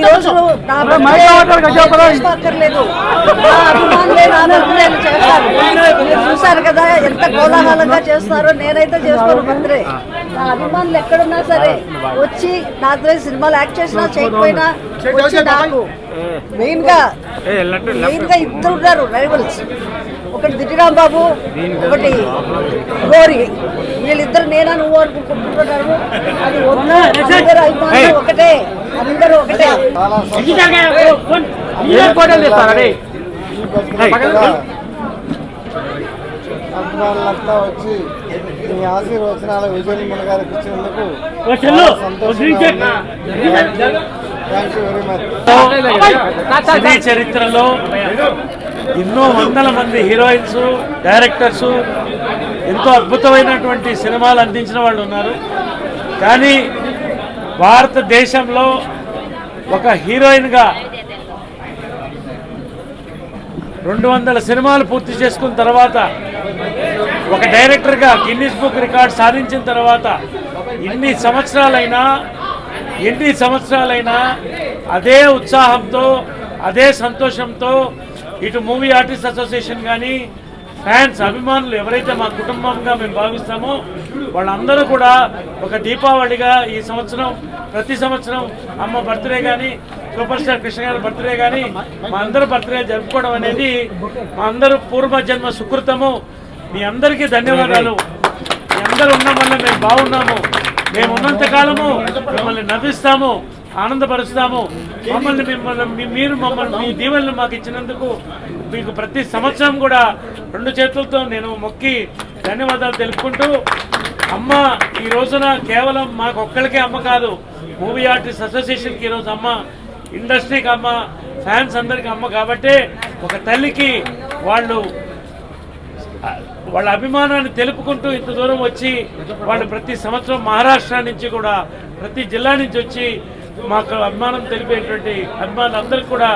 రోజు అక్కర్లేదు, అభిమానులే నా బర్త్డే చేస్తారు. మీరు చూసారు కదా ఎంత కోలాహలంగా చేస్తున్నారో. నేనైతే చేసుకోను బర్త్డే. నా అభిమానులు ఎక్కడున్నా సరే వచ్చి నా సినిమాలు యాక్ట్ చేసినా చేయకపోయినా వచ్చి నాకు మెయిన్ గా ఇద్దరు ఉన్నారు రైవల్స్. ఒకటి దిట్టిరామ్ బాబు, ఒకటి గోరి. వీళ్ళిద్దరు నేనా నువ్వు అనుకుంటున్నారు. అది వద్దు, అందరూ అభిమానులు ఒకటే, అందరూ ఒకటే. అభిమానులంతా వచ్చి మీ ఆశీర్వచనాలు విజయనిర్మల గారికి ఇచ్చినందుకు సినీ చరిత్రలో ఎన్నో వందల మంది హీరోయిన్స్, డైరెక్టర్స్ ఎంతో అద్భుతమైనటువంటి సినిమాలు అందించిన వాళ్ళు ఉన్నారు. కానీ భారతదేశంలో ఒక హీరోయిన్గా 200 సినిమాలు పూర్తి చేసుకున్న తర్వాత, ఒక డైరెక్టర్గా గిన్నిస్ బుక్ రికార్డ్ సాధించిన తర్వాత ఎన్ని సంవత్సరాలైనా అదే ఉత్సాహంతో, అదే సంతోషంతో ఇటు మూవీ ఆర్టిస్ట్ అసోసియేషన్ కానీ, ఫ్యాన్స్, అభిమానులు ఎవరైతే మా కుటుంబంగా మేము భావిస్తామో వాళ్ళందరూ కూడా ఒక దీపావళిగా ఈ సంవత్సరం, ప్రతి సంవత్సరం అమ్మ బర్త్డే కానీ, సూపర్ స్టార్ కృష్ణ గారి బర్త్డే కానీ, మా అందరూ బర్త్డే జరుపుకోవడం అనేది మా అందరూ పూర్వజన్మ సుకృతము. మీ అందరికీ ధన్యవాదాలు. మీ అందరూ ఉండడం వల్ల మేము బాగున్నాము. మేము ఉన్నంతకాలము మిమ్మల్ని నవ్విస్తాము, ఆనందపరుస్తాము. మీరు మమ్మల్ని మీ దీవెనలు మాకు ఇచ్చినందుకు మీకు ప్రతి సంవత్సరం కూడా 2 చేతులతో నేను మొక్కి ధన్యవాదాలు తెలుపుకుంటూ, అమ్మ ఈ రోజున కేవలం మాకు ఒక్కరికే అమ్మ కాదు, మూవీ ఆర్టిస్ట్ అసోసియేషన్కి ఈరోజు అమ్మ, ఇండస్ట్రీకి అమ్మ, ఫ్యాన్స్ అందరికీ అమ్మ. కాబట్టి ఒక తల్లికి వాళ్ళ అభిమానాన్ని తెలుపుకుంటూ ఇంత దూరం వచ్చి వాళ్ళు ప్రతి సంవత్సరం మహారాష్ట్ర నుంచి కూడా, ప్రతి జిల్లా నుంచి వచ్చి మాకు అభిమానం తెలిపేటువంటి అభిమానులందరికీ కూడా